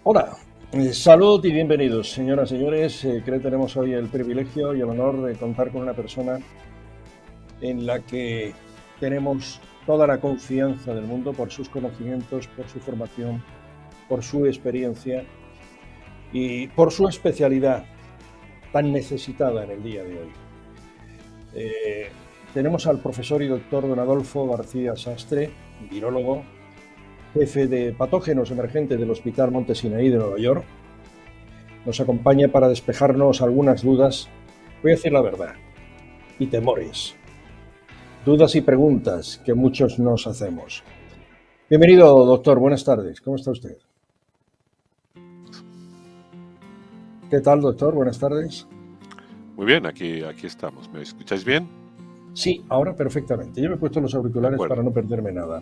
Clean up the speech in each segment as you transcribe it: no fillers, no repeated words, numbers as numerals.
Hola, salud y bienvenidos, señoras y señores. Creo que tenemos hoy el privilegio y el honor de contar con una persona en la que tenemos toda la confianza del mundo por sus conocimientos, por su formación, por su experiencia y por su especialidad tan necesitada en el día de hoy. Eh, Tenemos al profesor y doctor don Adolfo García Sastre, virólogo, jefe de patógenos emergentes del Hospital Monte Sinaí de Nueva York. Nos acompaña para despejarnos algunas dudas, voy a decir la verdad, y temores. Dudas y preguntas que muchos nos hacemos. Bienvenido, doctor. Buenas tardes. ¿Cómo está usted? ¿Qué tal, doctor? Buenas tardes. Muy bien, aquí estamos. ¿Me escucháis bien? Sí, ahora perfectamente. Yo me he puesto los De auriculares para acuerdo. no perderme nada.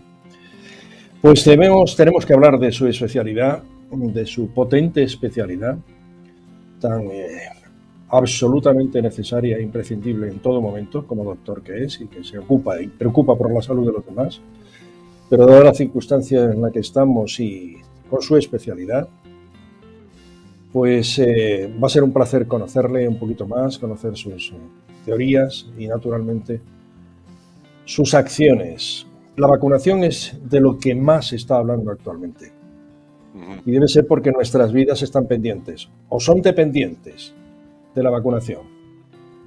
Pues tenemos que hablar de su especialidad, de su potente especialidad, tan absolutamente necesaria e imprescindible en todo momento, como doctor que es, y que se ocupa y preocupa por la salud de los demás. Pero dada la circunstancia en la que estamos y con su especialidad, pues va a ser un placer conocerle un poquito más, conocer sus teorías y naturalmente sus acciones. La vacunación es de lo que más se está hablando actualmente Ujú. y debe ser porque nuestras vidas están pendientes o son dependientes de la vacunación.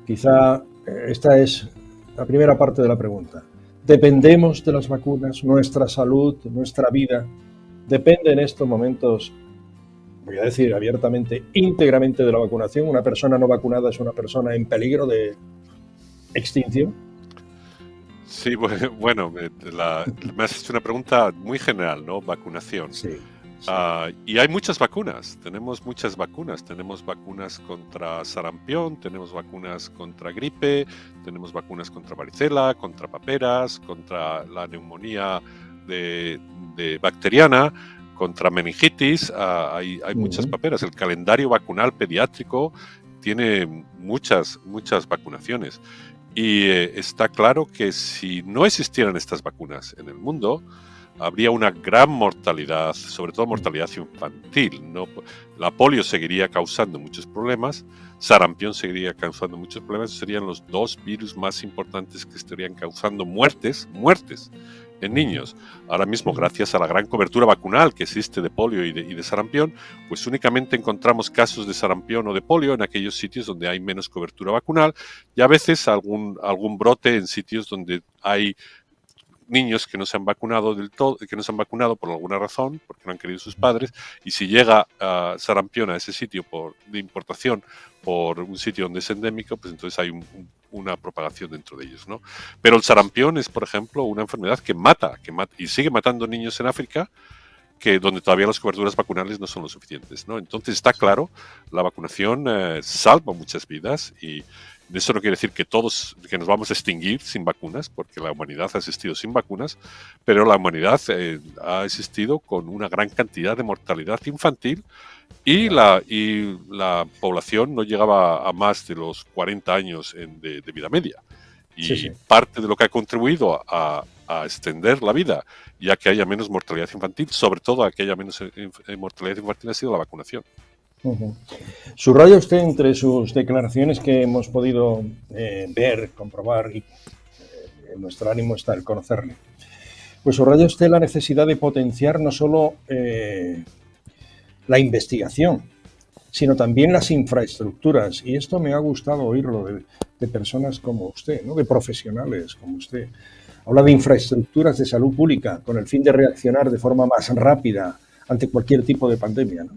Quizá esta es la primera parte de la pregunta. ¿Dependemos de las vacunas? ¿Nuestra salud, nuestra vida depende en estos momentos, voy a decir abiertamente, íntegramente de la vacunación? ¿Una persona no vacunada es una persona en peligro de extinción? Sí, bueno, me has hecho una pregunta muy general, ¿no? Vacunación. Sí, sí. Y hay muchas vacunas, tenemos muchas vacunas. Tenemos vacunas contra sarampión, tenemos vacunas contra gripe, tenemos vacunas contra varicela, contra paperas, contra la neumonía de, de bacteriana, contra meningitis. Hay muchas Uh-huh. paperas. El calendario vacunal pediátrico tiene muchas vacunaciones. Y está claro que si no existieran estas vacunas en el mundo, habría una gran mortalidad, sobre todo mortalidad infantil, ¿no? La polio seguiría causando muchos problemas, sarampión seguiría causando muchos problemas, serían los dos virus más importantes que estarían causando muertes en niños. Ahora mismo, gracias a la gran cobertura vacunal que existe de polio y de sarampión, pues únicamente encontramos casos de sarampión o de polio en aquellos sitios donde hay menos cobertura vacunal y a veces algún brote en sitios donde hay niños que no se han vacunado del todo, que no se han vacunado por alguna razón, porque no han querido sus padres, y si llega sarampión a ese sitio de importación por un sitio donde es endémico, pues entonces hay una propagación dentro de ellos, ¿no? Pero el sarampión es, por ejemplo, una enfermedad que mata y sigue matando niños en África, donde todavía las coberturas vacunales no son lo suficientes, ¿no? Entonces está claro, la vacunación salva muchas vidas y eso no quiere decir que nos vamos a extinguir sin vacunas, porque la humanidad ha existido sin vacunas, pero la humanidad ha existido con una gran cantidad de mortalidad infantil Ya. y la población no llegaba a más de los 40 años de vida media. Sí, Y sí. parte de lo que ha contribuido a extender la vida y a que haya menos mortalidad infantil, sobre todo a que haya menos mortalidad infantil, ha sido la vacunación. Uh-huh. Subraya usted entre sus declaraciones que hemos podido ver, comprobar, y en nuestro ánimo está el conocerle. Pues subraya usted la necesidad de potenciar no solo la investigación, sino también las infraestructuras. Y esto me ha gustado oírlo de personas como usted, ¿no? De profesionales como usted. Habla de infraestructuras de salud pública con el fin de reaccionar de forma más rápida ante cualquier tipo de pandemia, ¿no?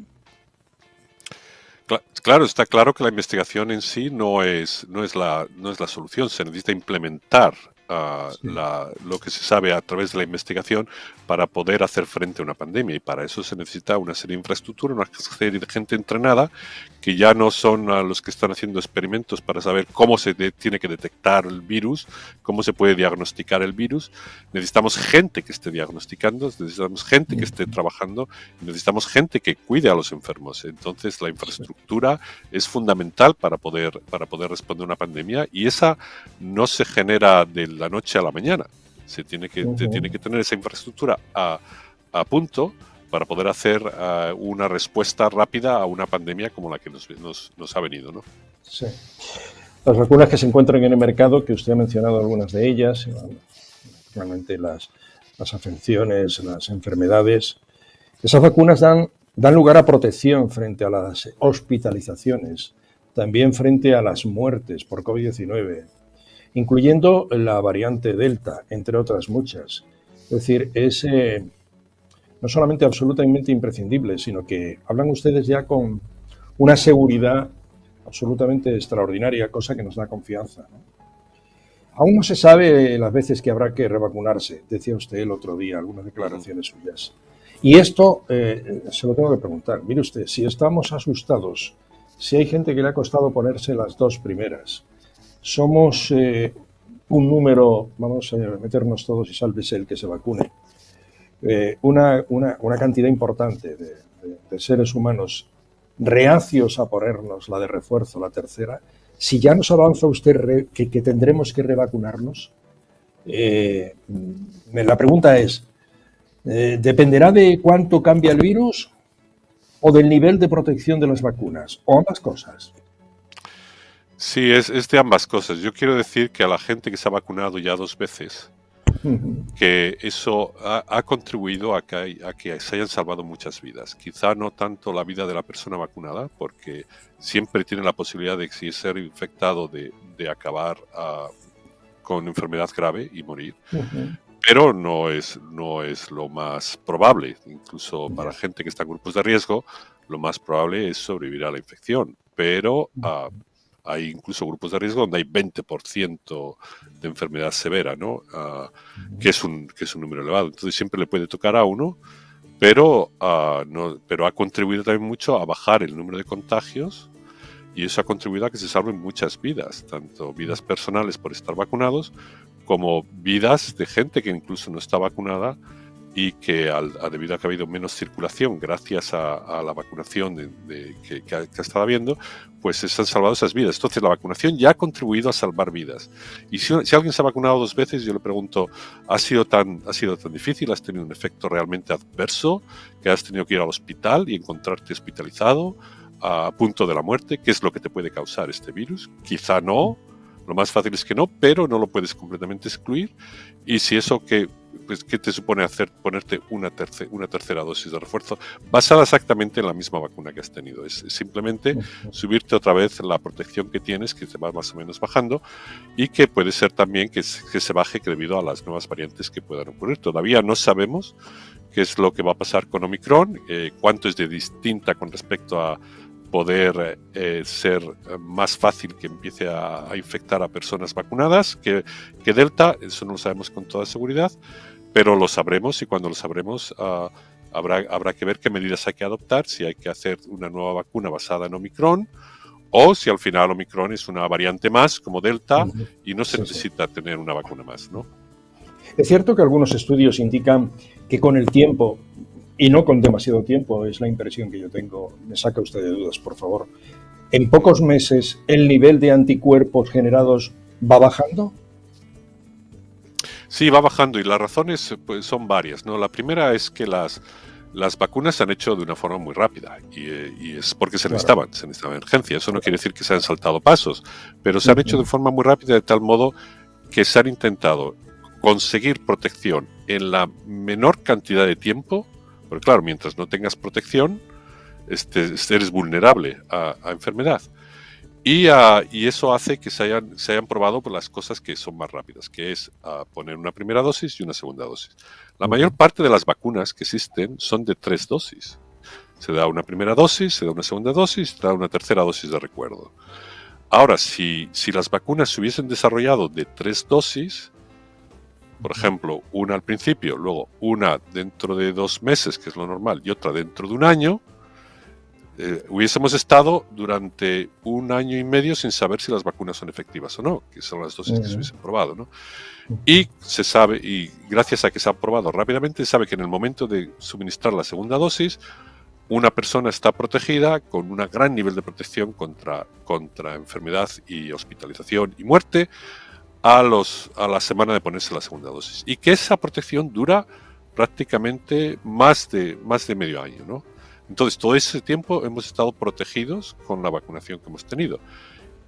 Claro, está claro que la investigación en sí no es la solución, se necesita implementar Sí. lo que se sabe a través de la investigación para poder hacer frente a una pandemia y para eso se necesita una serie de infraestructura, una serie de gente entrenada que ya no son los que están haciendo experimentos para saber cómo tiene que detectar el virus, cómo se puede diagnosticar el virus. Necesitamos gente que esté diagnosticando, necesitamos gente que esté trabajando, necesitamos gente que cuide a los enfermos. Entonces la Sí. infraestructura es fundamental para poder responder a una pandemia y esa no se genera de la noche a la mañana. Se tiene Uh-huh. que tener esa infraestructura a punto para poder hacer una respuesta rápida a una pandemia como la que nos ha venido, ¿no? Sí. Las vacunas que se encuentran en el mercado, que usted ha mencionado algunas de ellas, realmente las afecciones, las enfermedades, esas vacunas dan lugar a protección frente a las hospitalizaciones, también frente a las muertes por COVID-19, incluyendo la variante Delta, entre otras muchas. Es decir, es no solamente absolutamente imprescindible, sino que hablan ustedes ya con una seguridad absolutamente extraordinaria, cosa que nos da confianza, ¿no? Aún no se sabe las veces que habrá que revacunarse, decía usted el otro día, algunas declaraciones suyas. Y esto se lo tengo que preguntar. Mire usted, si estamos asustados, si hay gente que le ha costado ponerse las 2 primeras, somos un número, vamos a meternos todos y sálvese el que se vacune, una cantidad importante de seres humanos reacios a ponernos la de refuerzo, la tercera. Si ya nos avanza usted que tendremos que revacunarnos, la pregunta es, ¿dependerá de cuánto cambia el virus o del nivel de protección de las vacunas? ¿O ambas cosas? Sí, es de ambas cosas. Yo quiero decir que a la gente que se ha vacunado ya 2 veces, que eso ha contribuido a que se hayan salvado muchas vidas. Quizá no tanto la vida de la persona vacunada, porque siempre tiene la posibilidad de, si ser infectado, de acabar con enfermedad grave y morir. Pero no es lo más probable. Incluso para gente que está en grupos de riesgo, lo más probable es sobrevivir a la infección. Pero hay incluso grupos de riesgo donde hay 20% de enfermedad severa, ¿no? Que es un número elevado. Entonces siempre le puede tocar a uno, pero ha contribuido también mucho a bajar el número de contagios, y eso ha contribuido a que se salven muchas vidas, tanto vidas personales por estar vacunados, como vidas de gente que incluso no está vacunada y que debido a que ha habido menos circulación gracias a la vacunación que ha estado habiendo, pues se han salvado esas vidas. Entonces la vacunación ya ha contribuido a salvar vidas. Y si alguien se ha vacunado 2 veces, yo le pregunto, ¿ha sido tan difícil? ¿Has tenido un efecto realmente adverso? ¿Que has tenido que ir al hospital y encontrarte hospitalizado a punto de la muerte? ¿Qué es lo que te puede causar este virus? Quizá no. Lo más fácil es que no, pero no lo puedes completamente excluir. Y si eso, ¿qué te supone hacer? Ponerte una tercera dosis de refuerzo basada exactamente en la misma vacuna que has tenido. Es simplemente subirte otra vez la protección que tienes, que se va más o menos bajando, y que puede ser también que se baje debido a las nuevas variantes que puedan ocurrir. Todavía no sabemos qué es lo que va a pasar con Omicron, cuánto es de distinta con respecto a poder ser más fácil que empiece a infectar a personas vacunadas que Delta. Eso no lo sabemos con toda seguridad, pero lo sabremos, y cuando lo sabremos habrá que ver qué medidas hay que adoptar, si hay que hacer una nueva vacuna basada en Omicron, o si al final Omicron es una variante más como Delta y no se necesita tener una vacuna más, ¿no? Es cierto que algunos estudios indican que con el tiempo, y no con demasiado tiempo, es la impresión que yo tengo, me saca usted de dudas, por favor, en pocos meses el nivel de anticuerpos generados va bajando. Sí, va bajando, y las razones pues, son varias, ¿no? La primera es que las vacunas se han hecho de una forma muy rápida, y es porque se necesitaban urgencia. Eso no quiere decir que se han saltado pasos, pero se han hecho de forma muy rápida, de tal modo que se han intentado conseguir protección en la menor cantidad de tiempo, porque claro, mientras no tengas protección, eres vulnerable a enfermedad. Y eso hace que se hayan probado por las cosas que son más rápidas, que es poner una primera dosis y una segunda dosis. La mayor parte de las vacunas que existen son de 3 dosis. Se da una primera dosis, se da una segunda dosis, se da una tercera dosis de recuerdo. Ahora, si las vacunas se hubiesen desarrollado de 3 dosis, por ejemplo, una al principio, luego una dentro de 2 meses, que es lo normal, y otra dentro de 1 año, hubiésemos estado durante 1 año y medio sin saber si las vacunas son efectivas o no, que son las dosis que se hubiesen probado, ¿no? Y se sabe, y gracias a que se ha probado rápidamente, se sabe que en el momento de suministrar la segunda dosis, una persona está protegida con un gran nivel de protección contra enfermedad y hospitalización y muerte a la semana de ponerse la segunda dosis. Y que esa protección dura prácticamente más de medio año, ¿no? Entonces, todo ese tiempo hemos estado protegidos con la vacunación que hemos tenido.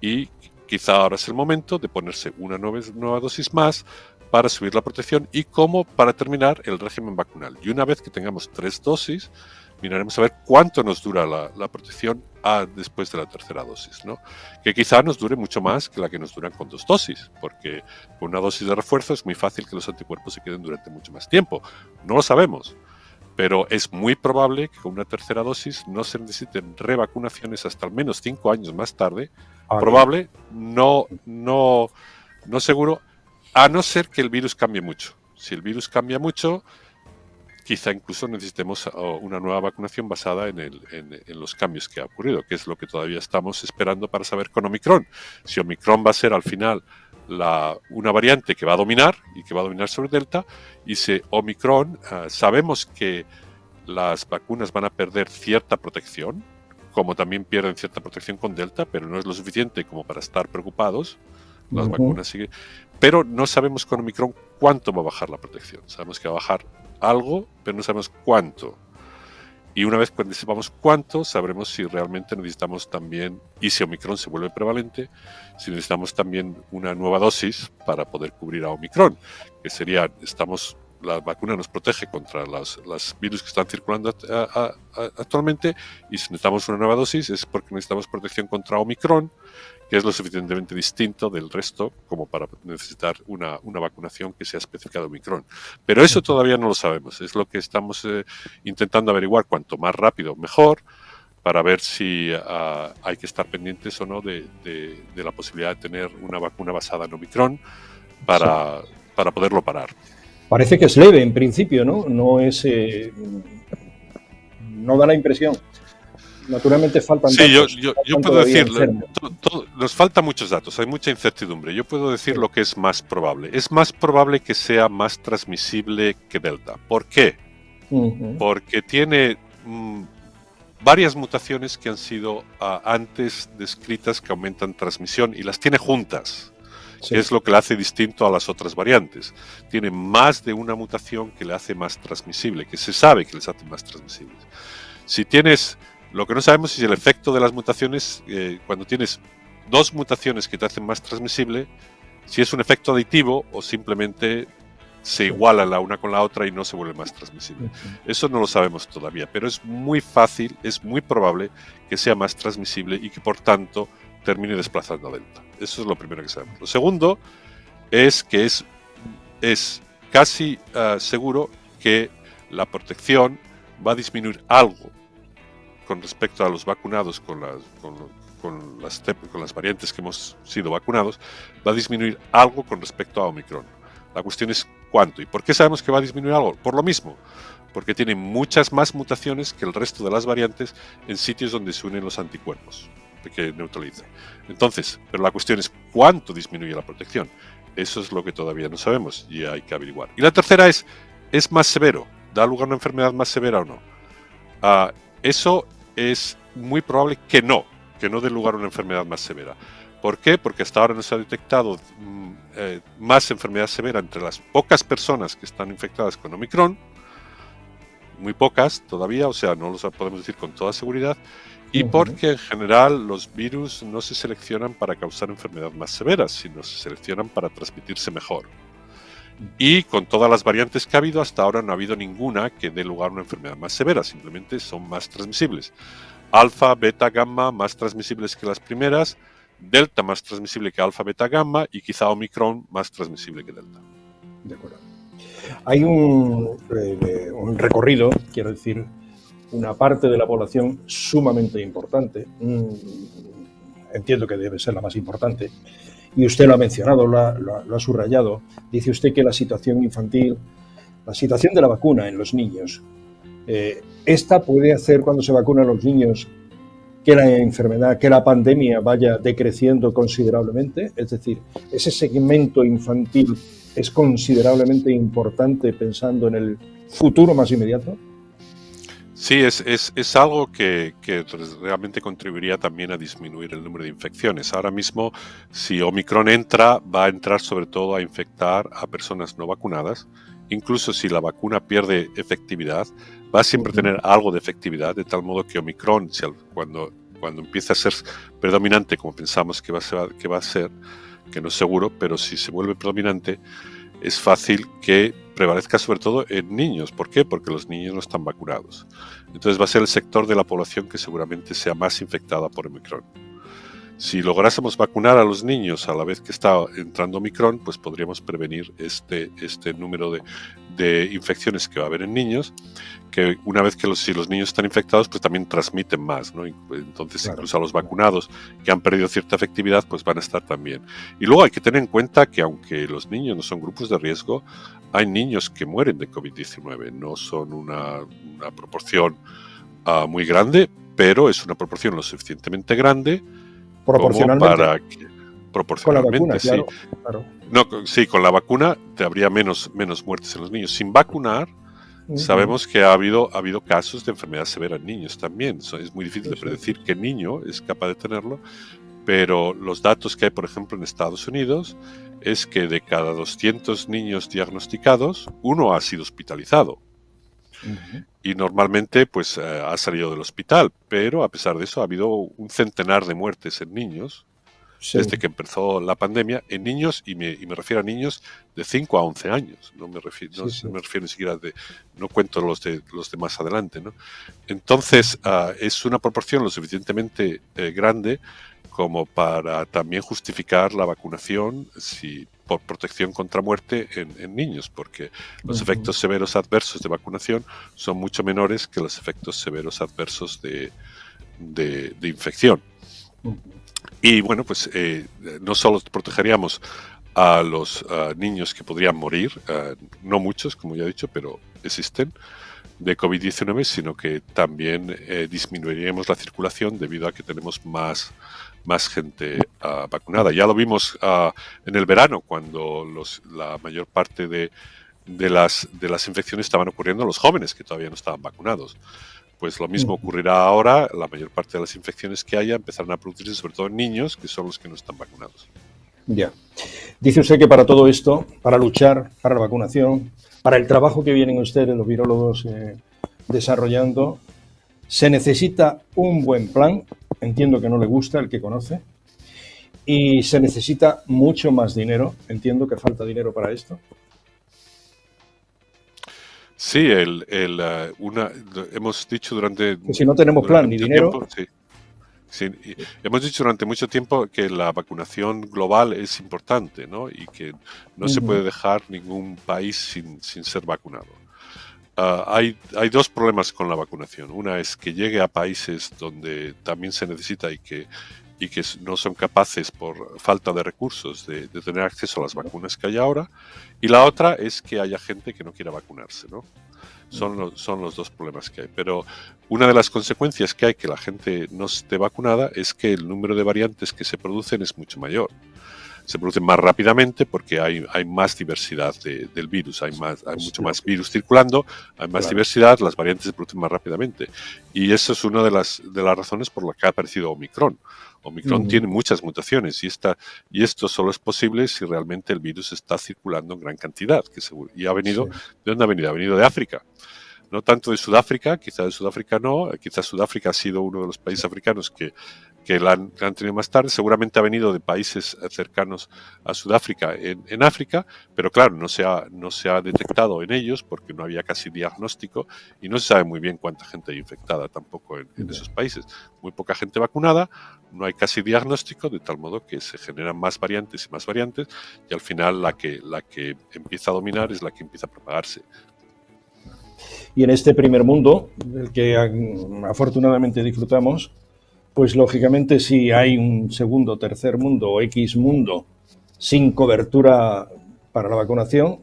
Y quizá ahora es el momento de ponerse una nueva dosis más para subir la protección y como para terminar el régimen vacunal. Y una vez que tengamos 3 dosis, miraremos a ver cuánto nos dura la protección después de la tercera dosis, ¿no? Que quizá nos dure mucho más que la que nos duran con 2 dosis, porque con una dosis de refuerzo es muy fácil que los anticuerpos se queden durante mucho más tiempo. No lo sabemos, pero es muy probable que con una tercera dosis no se necesiten revacunaciones hasta al menos 5 años más tarde. Probable, no seguro, a no ser que el virus cambie mucho. Si el virus cambia mucho, quizá incluso necesitemos una nueva vacunación basada en los cambios que ha ocurrido, que es lo que todavía estamos esperando para saber con Omicron. Si Omicron va a ser al final una variante que va a dominar y que va a dominar sobre Delta, y si Omicron, sabemos que las vacunas van a perder cierta protección, como también pierden cierta protección con Delta, pero no es lo suficiente como para estar preocupados. Las vacunas siguen, pero no sabemos con Omicron cuánto va a bajar la protección. Sabemos que va a bajar algo, pero no sabemos cuánto. Y una vez cuando sepamos cuánto, sabremos si realmente necesitamos también, y si Omicron se vuelve prevalente, si necesitamos también una nueva dosis para poder cubrir a Omicron, que sería, la vacuna nos protege contra los virus que están circulando actualmente, y si necesitamos una nueva dosis es porque necesitamos protección contra Omicron, que es lo suficientemente distinto del resto como para necesitar una vacunación que sea específica de Omicron. Pero eso todavía no lo sabemos, es lo que estamos intentando averiguar, cuanto más rápido mejor, para ver si hay que estar pendientes o no de la posibilidad de tener una vacuna basada en Omicron para poderlo parar. Parece que es leve en principio, ¿no? No es... no da la impresión. Naturalmente faltan datos. Sí, yo puedo decir, nos faltan muchos datos, hay mucha incertidumbre. Yo puedo decir lo que es más probable. Es más probable que sea más transmisible que Delta. ¿Por qué? Porque tiene varias mutaciones que han sido antes descritas que aumentan transmisión y las tiene juntas. Sí. Que es lo que le hace distinto a las otras variantes. Tiene más de una mutación que le hace más transmisible, que se sabe que les hace más transmisibles. Si tienes, lo que no sabemos es el efecto de las mutaciones, cuando tienes 2 mutaciones que te hacen más transmisible, si es un efecto aditivo o simplemente se igualan la una con la otra y no se vuelve más transmisible. Eso no lo sabemos todavía, pero es muy fácil, es muy probable que sea más transmisible y que por tanto termine desplazando a Delta. Eso es lo primero que sabemos. Lo segundo es que es casi seguro que la protección va a disminuir algo con respecto a los vacunados con las variantes que hemos sido vacunados, va a disminuir algo con respecto a Omicron. La cuestión es cuánto. ¿Y por qué sabemos que va a disminuir algo? Por lo mismo, porque tiene muchas más mutaciones que el resto de las variantes en sitios donde se unen los anticuerpos que neutraliza. Entonces, pero la cuestión es cuánto disminuye la protección. Eso es lo que todavía no sabemos y hay que averiguar. Y la tercera es más severo. ¿Da lugar a una enfermedad más severa o no? Eso es muy probable que no dé lugar a una enfermedad más severa. ¿Por qué? Porque hasta ahora no se ha detectado más enfermedad severa entre las pocas personas que están infectadas con Omicron, muy pocas todavía, o sea, no lo podemos decir con toda seguridad, y porque en general los virus no se seleccionan para causar enfermedad más severas, sino se seleccionan para transmitirse mejor. Y con todas las variantes que ha habido, hasta ahora no ha habido ninguna que dé lugar a una enfermedad más severa, simplemente son más transmisibles. Alfa, beta, gamma, más transmisibles que las primeras, Delta más transmisible que alfa, beta, gamma, y quizá Omicron más transmisible que Delta. De acuerdo. Hay un recorrido, quiero decir, una parte de la población sumamente importante, entiendo que debe ser la más importante, y usted lo ha mencionado, lo ha subrayado, dice usted que la situación infantil, la situación de la vacuna en los niños, esta puede hacer cuando se vacunan los niños que la enfermedad, que la pandemia vaya decreciendo considerablemente, es decir, ese segmento infantil es considerablemente importante pensando en el futuro más inmediato. Sí, es algo que realmente contribuiría también a disminuir el número de infecciones. Ahora mismo, si Omicron entra, va a entrar sobre todo a infectar a personas no vacunadas incluso si la vacuna pierde efectividad, va a siempre tener algo de efectividad, de tal modo que Omicron, cuando empieza a ser predominante, como pensamos que va a ser, que no es seguro, pero si se vuelve predominante, es fácil que prevalezca sobre todo en niños. ¿Por qué? Porque los niños no están vacunados. Entonces va a ser el sector de la población que seguramente sea más infectada por Omicron. Si lográsemos vacunar a los niños a la vez que está entrando Omicron, pues podríamos prevenir este número de infecciones que va a haber en niños, que una vez que si los niños están infectados, pues también transmiten más, ¿no? Entonces, claro, incluso a los vacunados que han perdido cierta efectividad, pues van a estar también. Y luego hay que tener en cuenta que aunque los niños no son grupos de riesgo, hay niños que mueren de COVID-19. No son una proporción muy grande, pero es una proporción lo suficientemente grande proporcionalmente como para que proporcionalmente, con la vacuna, sí. Claro. No, sí, con la vacuna te habría menos muertes en los niños. Sin vacunar, sabemos que ha habido casos de enfermedad severa en niños también. Es muy difícil de predecir qué niño es capaz de tenerlo, pero los datos que hay, por ejemplo, en Estados Unidos, es que de cada 200 niños diagnosticados, uno ha sido hospitalizado. Y normalmente pues ha salido del hospital, pero a pesar de eso ha habido un centenar de muertes en niños desde que empezó la pandemia, en niños, y me refiero a niños de 5 a 11 años, no me refiero ni siquiera no cuento los de más adelante, ¿no? Entonces es una proporción lo suficientemente grande como para también justificar la vacunación por protección contra muerte en niños, porque los efectos severos adversos de vacunación son mucho menores que los efectos severos adversos de infección. Y bueno, pues no solo protegeríamos a los niños que podrían morir, no muchos, como ya he dicho, pero existen, de COVID-19, sino que también disminuiríamos la circulación debido a que tenemos más gente vacunada. Ya lo vimos en el verano, cuando la mayor parte de las infecciones estaban ocurriendo en los jóvenes que todavía no estaban vacunados. Pues lo mismo ocurrirá ahora. La mayor parte de las infecciones que haya empezarán a producirse sobre todo en niños, que son los que no están vacunados. Ya. Dice usted que para todo esto, para luchar, para la vacunación, para el trabajo que vienen ustedes, los virólogos, desarrollando, se necesita un buen plan. Entiendo que no le gusta el que conoce. Y se necesita mucho más dinero. Entiendo que falta dinero para esto. Sí, hemos dicho durante... Si no tenemos plan ni dinero... Tiempo, sí, hemos dicho durante mucho tiempo que la vacunación global es importante, ¿no? Y que no se puede dejar ningún país sin ser vacunado. Hay dos problemas con la vacunación. Una es que llegue a países donde también se necesita y que no son capaces por falta de recursos de tener acceso a las vacunas que hay ahora. Y la otra es que haya gente que no quiera vacunarse, ¿no? Son los dos problemas que hay. Pero una de las consecuencias que hay que la gente no esté vacunada es que el número de variantes que se producen es mucho mayor. Se producen más rápidamente porque hay más diversidad del virus, hay mucho más virus circulando, hay más diversidad, las variantes se producen más rápidamente. Y eso es una de las razones por las que ha aparecido Omicron. Omicron tiene muchas mutaciones y esto solo es posible si realmente el virus está circulando en gran cantidad. Y ha venido, ¿de dónde ha venido? Ha venido de África. No tanto de Sudáfrica, quizás de Sudáfrica no, quizás Sudáfrica ha sido uno de los países africanos que la han tenido más tarde, seguramente ha venido de países cercanos a Sudáfrica en África, pero claro, no se ha detectado en ellos porque no había casi diagnóstico y no se sabe muy bien cuánta gente hay infectada tampoco en esos países. Muy poca gente vacunada, no hay casi diagnóstico, de tal modo que se generan más variantes y al final la que empieza a dominar es la que empieza a propagarse. Y en este primer mundo, del que afortunadamente disfrutamos, pues lógicamente si hay un segundo, tercer mundo o X mundo sin cobertura para la vacunación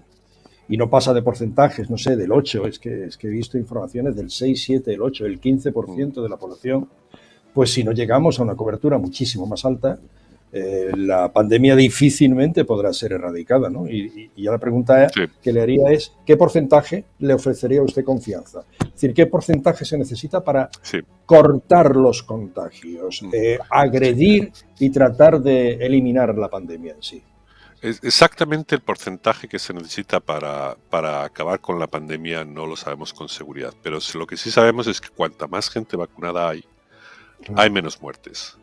y no pasa de porcentajes, no sé, del 8, es que he visto informaciones del 6, 7, el 8, el 15% de la población, pues si no llegamos a una cobertura muchísimo más alta, la pandemia difícilmente podrá ser erradicada, ¿no? Y ya la pregunta que le haría es, ¿qué porcentaje le ofrecería a usted confianza? Es decir, ¿qué porcentaje se necesita para cortar los contagios, agredir y tratar de eliminar la pandemia en sí? Exactamente el porcentaje que se necesita para acabar con la pandemia no lo sabemos con seguridad, pero lo que sí sabemos es que cuanta más gente vacunada hay Claro. menos muertes.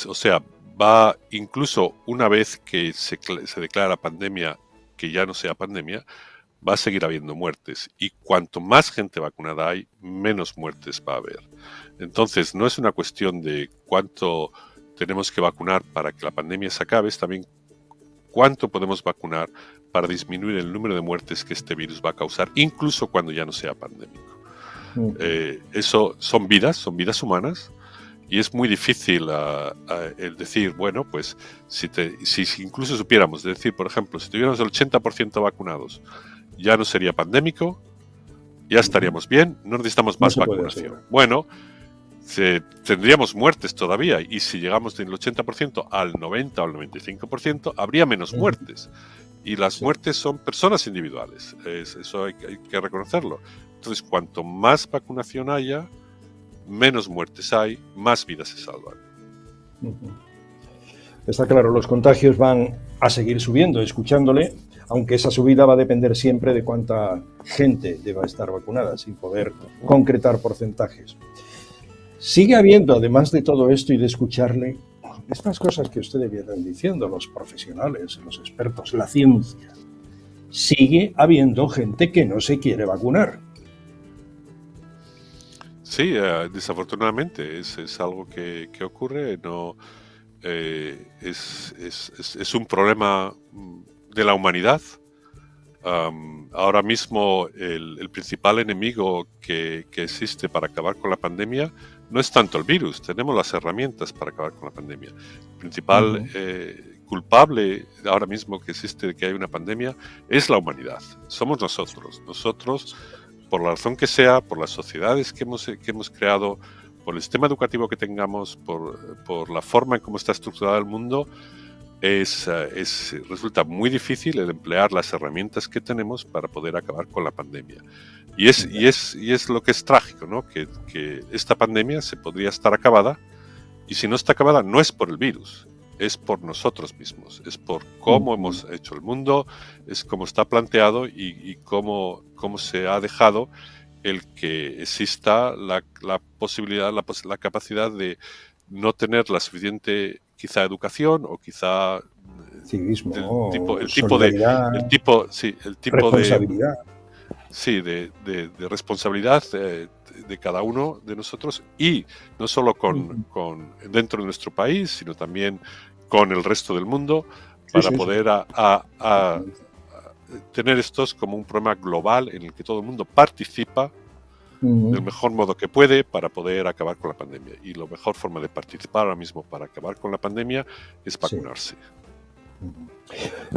O sea, va incluso una vez que se declara pandemia, que ya no sea pandemia, va a seguir habiendo muertes. Y cuanto más gente vacunada hay, menos muertes va a haber. Entonces, no es una cuestión de cuánto tenemos que vacunar para que la pandemia se acabe, es también cuánto podemos vacunar para disminuir el número de muertes que este virus va a causar, incluso cuando ya no sea pandémico. Eso son vidas humanas, y es muy difícil el decir, bueno, pues si incluso supiéramos, decir, por ejemplo, si tuviéramos el 80% vacunados, ya no sería pandémico, ya estaríamos bien, no necesitamos No más se puede vacunación. asegurar. Bueno, tendríamos muertes todavía, y si llegamos del 80% al 90 o al 95%, habría menos muertes. Y las muertes son personas individuales, eso hay que reconocerlo. Entonces, cuanto más vacunación haya, menos muertes hay, más vidas se salvan. Está claro, los contagios van a seguir subiendo, escuchándole, aunque esa subida va a depender siempre de cuánta gente deba estar vacunada, sin poder concretar porcentajes. Sigue habiendo, además de todo esto y de escucharle, estas cosas que ustedes vienen diciendo, los profesionales, los expertos, la ciencia. Sigue habiendo gente que no se quiere vacunar. Sí, desafortunadamente es algo que ocurre. No, es un problema de la humanidad. Ahora mismo el principal enemigo que existe para acabar con la pandemia no es tanto el virus, tenemos las herramientas para acabar con la pandemia. El principal culpable ahora mismo que existe de que hay una pandemia es la humanidad, somos nosotros. Nosotros, por la razón que sea, por las sociedades que hemos creado, por el sistema educativo que tengamos, por la forma en cómo está estructurado el mundo, resulta muy difícil el emplear las herramientas que tenemos para poder acabar con la pandemia. Y es lo que es trágico, ¿no? Que esta pandemia se podría estar acabada, y si no está acabada no es por el virus, es por nosotros mismos, es por cómo hemos hecho el mundo, es cómo está planteado y cómo se ha dejado el que exista la posibilidad, la capacidad de no tener la suficiente quizá educación o quizá civismo, el tipo solidaridad, responsabilidad. de responsabilidad de cada uno de nosotros, y no solo dentro de nuestro país, sino también con el resto del mundo, para poder tener estos como un problema global en el que todo el mundo participa del mejor modo que puede para poder acabar con la pandemia. Y la mejor forma de participar ahora mismo para acabar con la pandemia es vacunarse.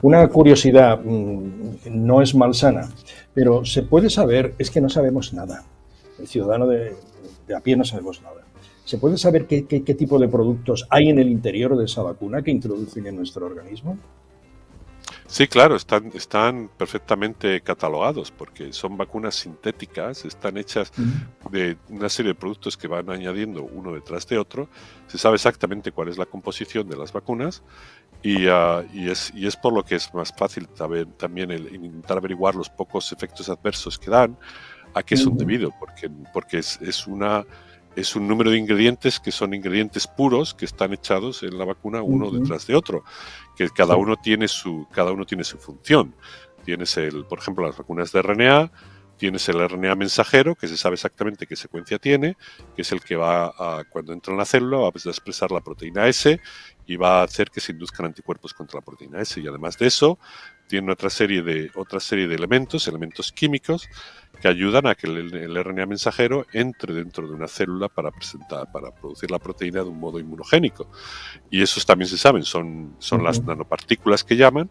Una curiosidad, no es malsana, pero se puede saber, es que no sabemos nada. El ciudadano de a pie no sabemos nada. ¿Se puede saber qué tipo de productos hay en el interior de esa vacuna que introducen en nuestro organismo? Sí, claro, están perfectamente catalogados, porque son vacunas sintéticas, están hechas de una serie de productos que van añadiendo uno detrás de otro. Se sabe exactamente cuál es la composición de las vacunas, y es por lo que es más fácil también el intentar averiguar los pocos efectos adversos que dan, a qué son debido, porque es un número de ingredientes que son ingredientes puros que están echados en la vacuna uno detrás de otro, que cada uno tiene su función. Tienes por ejemplo, las vacunas de RNA, tienes el RNA mensajero, que se sabe exactamente qué secuencia tiene, que es el que cuando entra en la célula va a expresar la proteína S y va a hacer que se induzcan anticuerpos contra la proteína S. Y además de eso, tiene otra serie de elementos químicos que ayudan a que el RNA mensajero entre dentro de una célula para producir la proteína de un modo inmunogénico. Y esos también se saben, son las nanopartículas que llaman,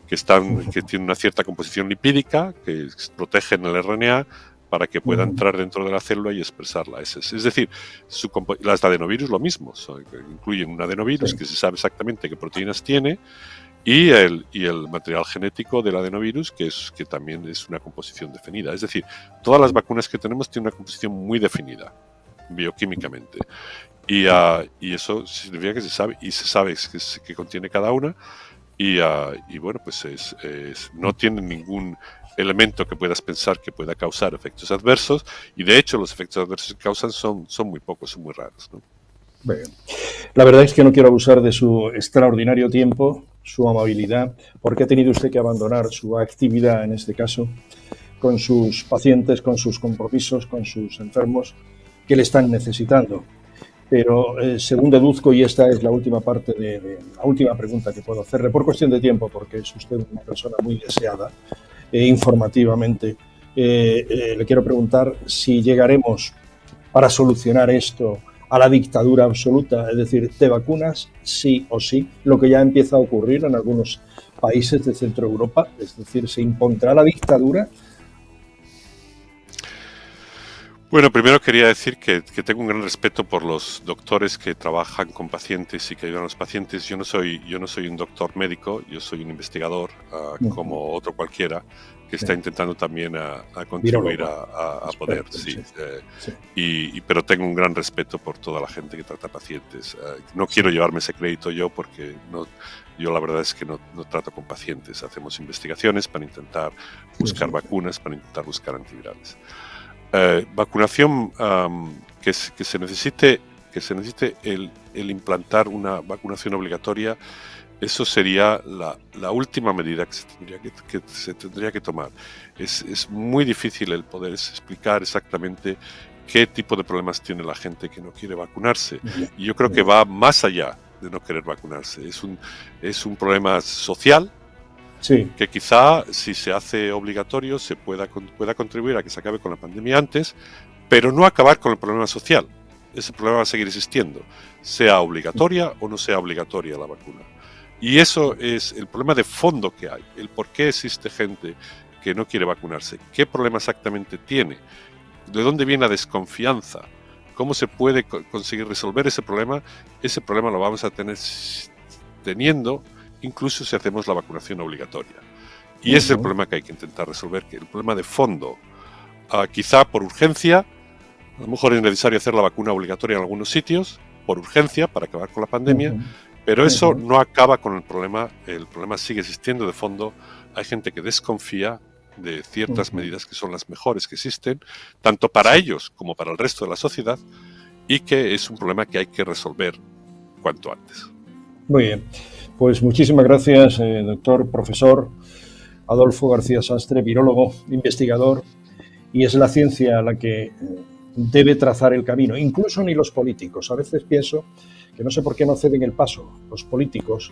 que tienen una cierta composición lipídica, que protegen el RNA para que pueda entrar dentro de la célula y expresarla. Es decir, las adenovirus lo mismo, incluyen un adenovirus que se sabe exactamente qué proteínas tiene, y el material genético del adenovirus, que también es una composición definida. Es decir, todas las vacunas que tenemos tienen una composición muy definida bioquímicamente, y eso significa que se sabe qué contiene cada una, y bueno, pues no tiene ningún elemento que puedas pensar que pueda causar efectos adversos, y de hecho los efectos adversos que causan son muy pocos, son muy raros, ¿no? Bien. La verdad es que no quiero abusar de su extraordinario tiempo, su amabilidad, porque ha tenido usted que abandonar su actividad, en este caso, con sus pacientes, con sus compromisos, con sus enfermos que le están necesitando. Pero según deduzco, y esta es la última parte de la última pregunta que puedo hacerle, por cuestión de tiempo, porque es usted una persona muy deseada informativamente, le quiero preguntar si llegaremos para solucionar esto a la dictadura absoluta, es decir, te vacunas sí o sí, lo que ya empieza a ocurrir en algunos países de Centro Europa, es decir, se impondrá la dictadura. Bueno, primero quería decir que tengo un gran respeto por los doctores que trabajan con pacientes y que ayudan a los pacientes. Yo no soy un doctor médico, yo soy un investigador como otro cualquiera que está intentando también a contribuir a poder. Sí, pero tengo un gran respeto por toda la gente que trata pacientes. No quiero llevarme ese crédito yo porque yo la verdad es que no trato con pacientes. Hacemos investigaciones para intentar buscar vacunas, para intentar buscar antivirales. Vacunación que se necesite el implantar una vacunación obligatoria, eso sería la última medida que se tendría que tomar. Es muy difícil el poder explicar exactamente qué tipo de problemas tiene la gente que no quiere vacunarse. Y yo creo que va más allá de no querer vacunarse. Es un problema social. Sí. Que quizá si se hace obligatorio se pueda contribuir a que se acabe con la pandemia antes, pero no acabar con el problema social. Ese problema va a seguir existiendo, sea obligatoria o no sea obligatoria la vacuna. Y eso es el problema de fondo que hay, el por qué existe gente que no quiere vacunarse, qué problema exactamente tiene, de dónde viene la desconfianza, cómo se puede conseguir resolver ese problema lo vamos a tener teniendo incluso si hacemos la vacunación obligatoria. Y ese es el problema que hay que intentar resolver, que el problema de fondo. Quizá por urgencia, a lo mejor es necesario hacer la vacuna obligatoria en algunos sitios, por urgencia, para acabar con la pandemia, pero eso no acaba con el problema sigue existiendo de fondo. Hay gente que desconfía de ciertas medidas que son las mejores que existen, tanto para ellos como para el resto de la sociedad, y que es un problema que hay que resolver cuanto antes. Muy bien. Pues muchísimas gracias, doctor, profesor Adolfo García Sastre, virólogo, investigador, y es la ciencia la que debe trazar el camino, incluso ni los políticos. A veces pienso que no sé por qué no ceden el paso los políticos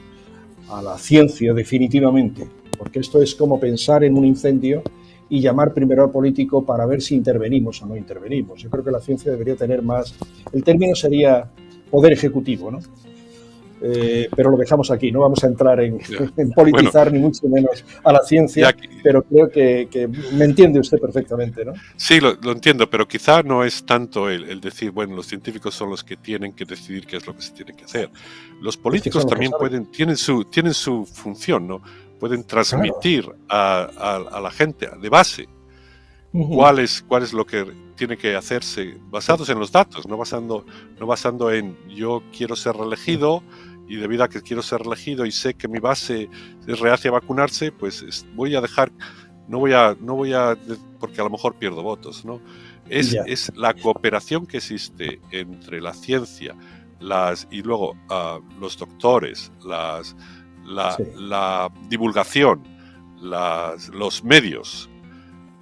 a la ciencia definitivamente, porque esto es como pensar en un incendio y llamar primero al político para ver si intervenimos o no intervenimos. Yo creo que la ciencia debería tener más, el término sería poder ejecutivo, ¿no? Pero lo dejamos aquí, no vamos a entrar en politizar, ni mucho menos a la ciencia, pero creo que me entiende usted perfectamente, ¿no? Sí, lo entiendo, pero quizá no es tanto el decir, bueno, los científicos son los que tienen que decidir qué es lo que se tiene que hacer. Los políticos también tienen su función, ¿no? Pueden transmitir a la gente de base cuál es lo que tiene que hacerse basados en los datos, no basando en yo quiero ser reelegido y debido a que quiero ser reelegido y sé que mi base es reacia a vacunarse, pues voy a dejar, no voy a porque a lo mejor pierdo votos, ¿no? Es la cooperación que existe entre la ciencia y luego los doctores, la divulgación, los medios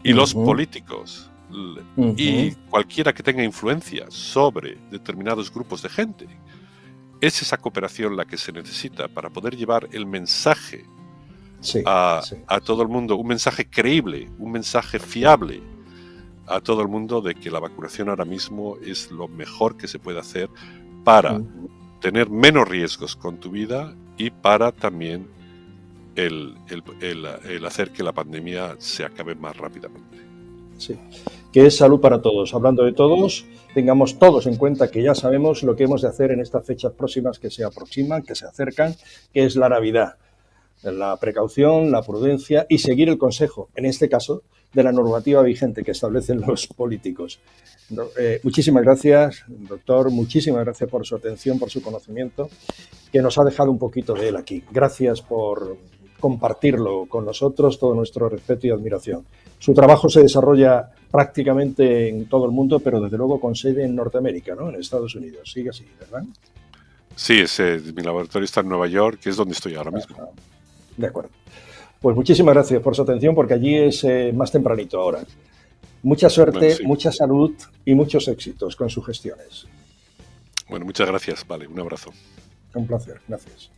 y los políticos y cualquiera que tenga influencia sobre determinados grupos de gente. Es esa cooperación la que se necesita para poder llevar el mensaje a todo el mundo, un mensaje creíble, un mensaje fiable a todo el mundo de que la vacunación ahora mismo es lo mejor que se puede hacer para tener menos riesgos con tu vida y para también el hacer que la pandemia se acabe más rápidamente. Sí, que es salud para todos. Hablando de todos, tengamos todos en cuenta que ya sabemos lo que hemos de hacer en estas fechas próximas que se aproximan, que se acercan, que es la Navidad. La precaución, la prudencia y seguir el consejo, en este caso, de la normativa vigente que establecen los políticos. Muchísimas gracias, doctor, muchísimas gracias por su atención, por su conocimiento, que nos ha dejado un poquito de él aquí. Gracias por compartirlo con nosotros, todo nuestro respeto y admiración. Su trabajo se desarrolla prácticamente en todo el mundo, pero desde luego con sede en Norteamérica, ¿no? En Estados Unidos. Sigue así, ¿verdad? Sí, mi laboratorio está en Nueva York, que es donde estoy ahora mismo. De acuerdo. Pues muchísimas gracias por su atención, porque allí es más tempranito ahora. Mucha suerte, Bueno, sí. mucha salud y muchos éxitos con sus gestiones. Bueno, muchas gracias. Vale, un abrazo. Un placer. Gracias.